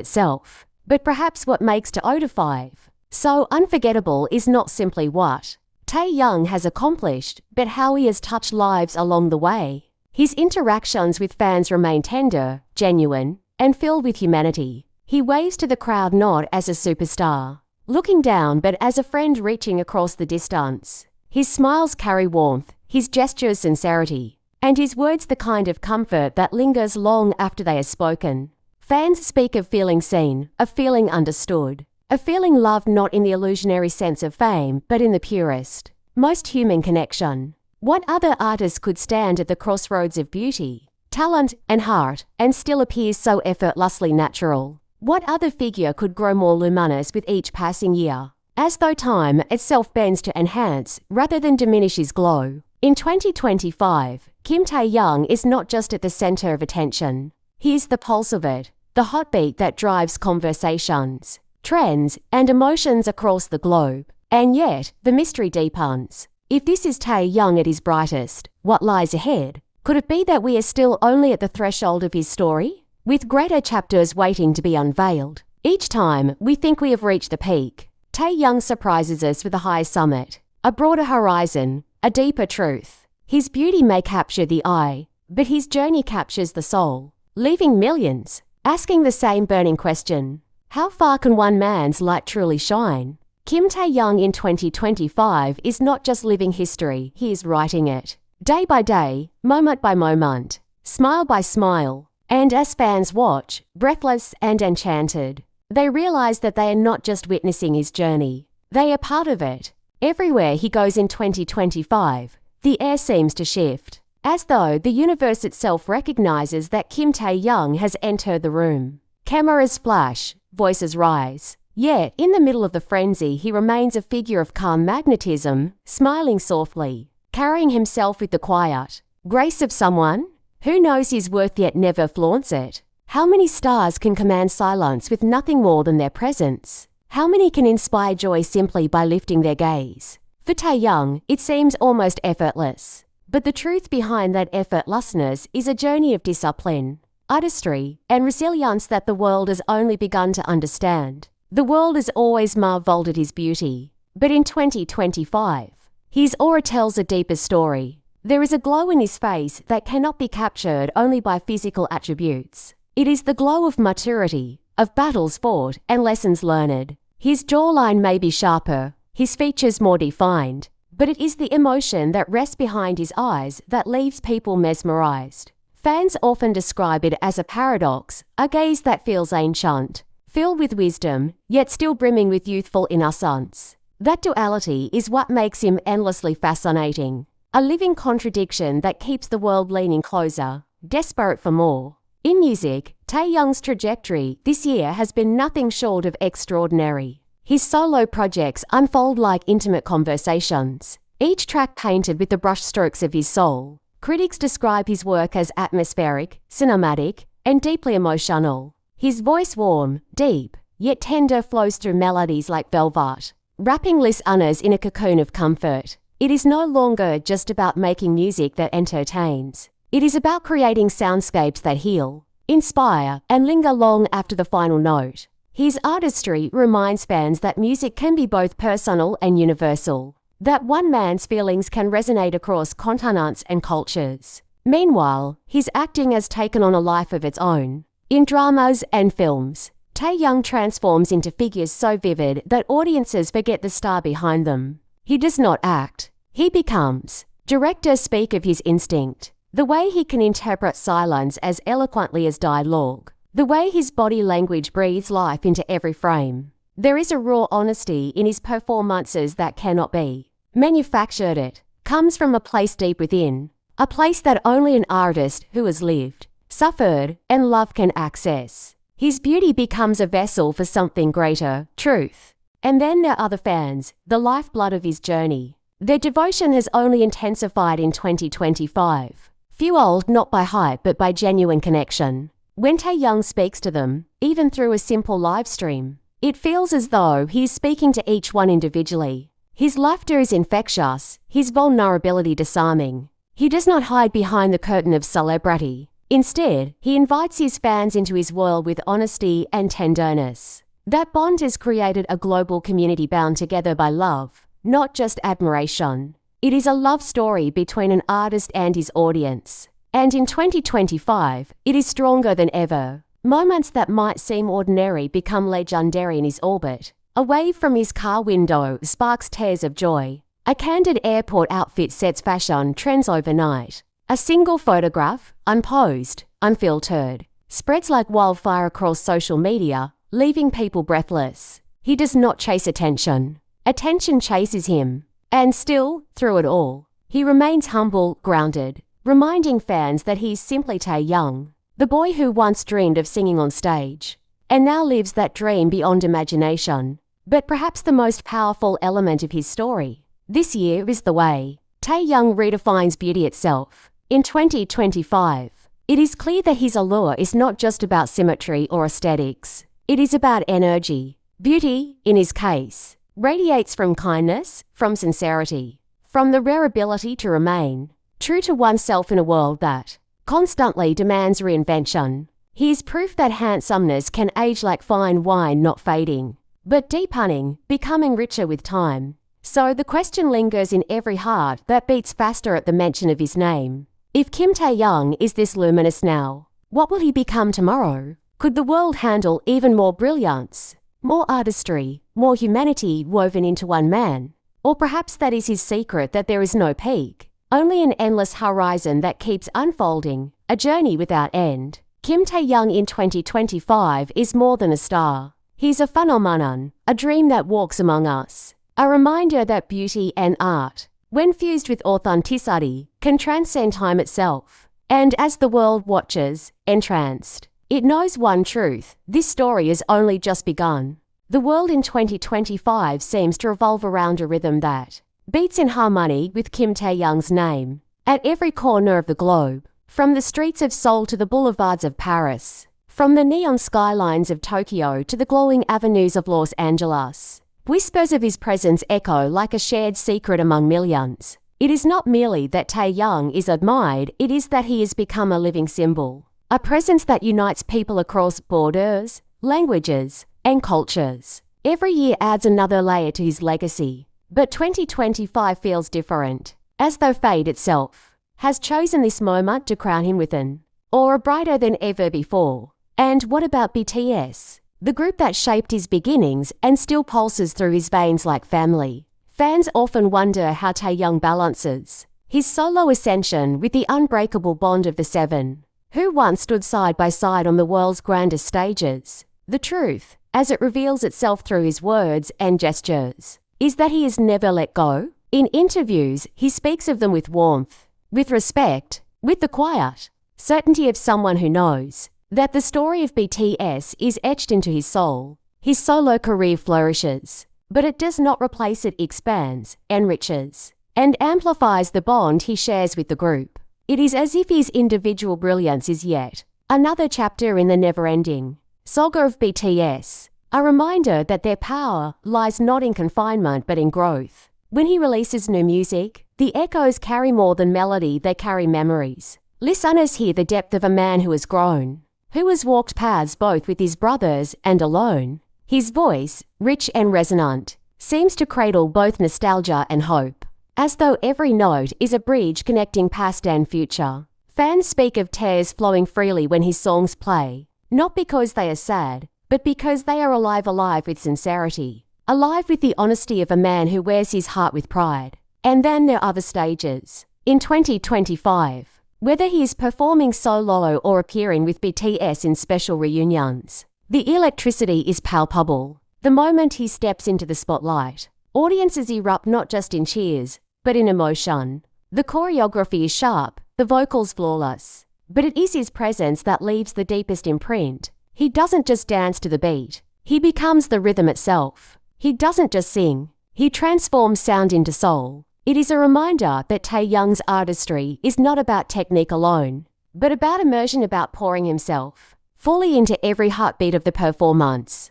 itself, but perhaps what makes Taeta 5 so unforgettable is not simply what Taehyung has accomplished, but how he has touched lives along the way. His interactions with fans remain tender, genuine, and filled with humanity. He waves to the crowd not as a superstar, looking down, but as a friend reaching across the distance. His smiles carry warmth, his gestures sincerity, and his words the kind of comfort that lingers long after they are spoken. Fans speak of feeling seen, of feeling understood, of feeling loved not in the illusionary sense of fame, but in the purest, most human connection. What other artist could stand at the crossroads of beauty, talent, and heart, and still appear so effortlessly natural? What other figure could grow more luminous with each passing year, as though time itself bends to enhance rather than diminish his glow? In 2025, Kim Taehyung is not just at the center of attention. He is the pulse of it, the heartbeat that drives conversations, trends, and emotions across the globe. And yet, the mystery deepens. If this is Taehyung at his brightest, what lies ahead? Could it be that we are still only at the threshold of his story, with greater chapters waiting to be unveiled? Each time we think we have reached the peak, Taehyung surprises us with a higher summit, a broader horizon, a deeper truth. His beauty may capture the eye, but his journey captures the soul, leaving millions asking the same burning question: how far can one man's light truly shine? Kim Taehyung in 2025 is not just living history, he is writing it. Day by day, moment by moment, smile by smile. And as fans watch, breathless and enchanted, they realize that they are not just witnessing his journey, they are part of it. Everywhere he goes in 2025, the air seems to shift, as though the universe itself recognizes that Kim Taehyung has entered the room. Cameras flash, voices rise. Yet, in the middle of the frenzy, he remains a figure of calm magnetism, smiling softly, carrying himself with the quiet grace of someone who knows his worth yet never flaunts it. How many stars can command silence with nothing more than their presence? How many can inspire joy simply by lifting their gaze? For Taehyung, it seems almost effortless. But the truth behind that effortlessness is a journey of discipline, artistry, and resilience that the world has only begun to understand. The world has always marveled at his beauty, but in 2025, his aura tells a deeper story. There is a glow in his face that cannot be captured only by physical attributes. It is the glow of maturity, of battles fought and lessons learned. His jawline may be sharper, his features more defined, but it is the emotion that rests behind his eyes that leaves people mesmerized. Fans often describe it as a paradox, a gaze that feels ancient, filled with wisdom, yet still brimming with youthful innocence. That duality is what makes him endlessly fascinating, a living contradiction that keeps the world leaning closer, desperate for more. In music, Taehyung's trajectory this year has been nothing short of extraordinary. His solo projects unfold like intimate conversations, each track painted with the brushstrokes of his soul. Critics describe his work as atmospheric, cinematic, and deeply emotional. His voice warm, deep, yet tender flows through melodies like velvet, wrapping listeners in a cocoon of comfort. It is no longer just about making music that entertains. It is about creating soundscapes that heal, inspire, and linger long after the final note. His artistry reminds fans that music can be both personal and universal, that one man's feelings can resonate across continents and cultures. Meanwhile, his acting has taken on a life of its own. In dramas and films, Taehyung transforms into figures so vivid that audiences forget the star behind them. He does not act, he becomes. Directors speak of his instinct, the way he can interpret silence as eloquently as dialogue, the way his body language breathes life into every frame. There is a raw honesty in his performances that cannot be manufactured. It comes from a place deep within, a place that only an artist who has lived, suffered, and loved can access. His beauty becomes a vessel for something greater, truth. And then there are the fans, the lifeblood of his journey. Their devotion has only intensified in 2025, fueled not by hype but by genuine connection. When Taehyung speaks to them, even through a simple live stream, it feels as though he is speaking to each one individually. His laughter is infectious, his vulnerability disarming. He does not hide behind the curtain of celebrity. Instead, he invites his fans into his world with honesty and tenderness. That bond has created a global community bound together by love, not just admiration. It is a love story between an artist and his audience. And in 2025, it is stronger than ever. Moments that might seem ordinary become legendary in his orbit. A wave from his car window sparks tears of joy. A candid airport outfit sets fashion trends overnight. A single photograph, unposed, unfiltered, spreads like wildfire across social media, leaving people breathless. He does not chase attention. Attention chases him. And still, through it all, he remains humble, grounded, reminding fans that he is simply Taehyung, the boy who once dreamed of singing on stage, and now lives that dream beyond imagination. But perhaps the most powerful element of his story this year is the way Taehyung redefines beauty itself. In 2025, it is clear that his allure is not just about symmetry or aesthetics. It is about energy. Beauty, in his case, radiates from kindness, from sincerity, from the rare ability to remain true to oneself in a world that constantly demands reinvention. He is proof that handsomeness can age like fine wine, not fading, but deepening, becoming richer with time. So the question lingers in every heart that beats faster at the mention of his name. If Kim Taehyung is this luminous now, what will he become tomorrow? Could the world handle even more brilliance, more artistry, more humanity woven into one man? Or perhaps that is his secret, that there is no peak, only an endless horizon that keeps unfolding, a journey without end. Kim Taehyung in 2025 is more than a star. He's a phenomenon, a dream that walks among us, a reminder that beauty and art, when fused with authenticity, can transcend time itself. And as the world watches, entranced, it knows one truth: this story has only just begun. The world in 2025 seems to revolve around a rhythm that beats in harmony with Kim Taehyung's name. At every corner of the globe, from the streets of Seoul to the boulevards of Paris, from the neon skylines of Tokyo to the glowing avenues of Los Angeles, whispers of his presence echo like a shared secret among millions. It is not merely that Taehyung is admired, it is that he has become a living symbol, a presence that unites people across borders, languages, and cultures. Every year adds another layer to his legacy. But 2025 feels different, as though fate itself has chosen this moment to crown him with an aura brighter than ever before. And what about BTS? The group that shaped his beginnings and still pulses through his veins like family. Fans often wonder how Taehyung balances his solo ascension with the unbreakable bond of the seven, who once stood side by side on the world's grandest stages. The truth, as it reveals itself through his words and gestures, is that he has never let go. In interviews, he speaks of them with warmth, with respect, with the quiet certainty of someone who knows that the story of BTS is etched into his soul. His solo career flourishes, but it does not replace it. Expands, enriches, and amplifies the bond he shares with the group. It is as if his individual brilliance is yet another chapter in the never-ending saga of BTS, a reminder that their power lies not in confinement but in growth. When he releases new music, the echoes carry more than melody, they carry memories. Listeners hear the depth of a man who has grown, who has walked paths both with his brothers and alone. His voice, rich and resonant, seems to cradle both nostalgia and hope, as though every note is a bridge connecting past and future. Fans speak of tears flowing freely when his songs play, not because they are sad, but because they are alive with sincerity, alive with the honesty of a man who wears his heart with pride. And then there are the stages. In 2025, whether he is performing solo or appearing with BTS in special reunions, the electricity is palpable. The moment he steps into the spotlight, audiences erupt not just in cheers, but in emotion. The choreography is sharp, the vocals flawless, but it is his presence that leaves the deepest imprint. He doesn't just dance to the beat, he becomes the rhythm itself. He doesn't just sing, he transforms sound into soul. It is a reminder that Taehyung's artistry is not about technique alone, but about immersion, about pouring himself fully into every heartbeat of the performance.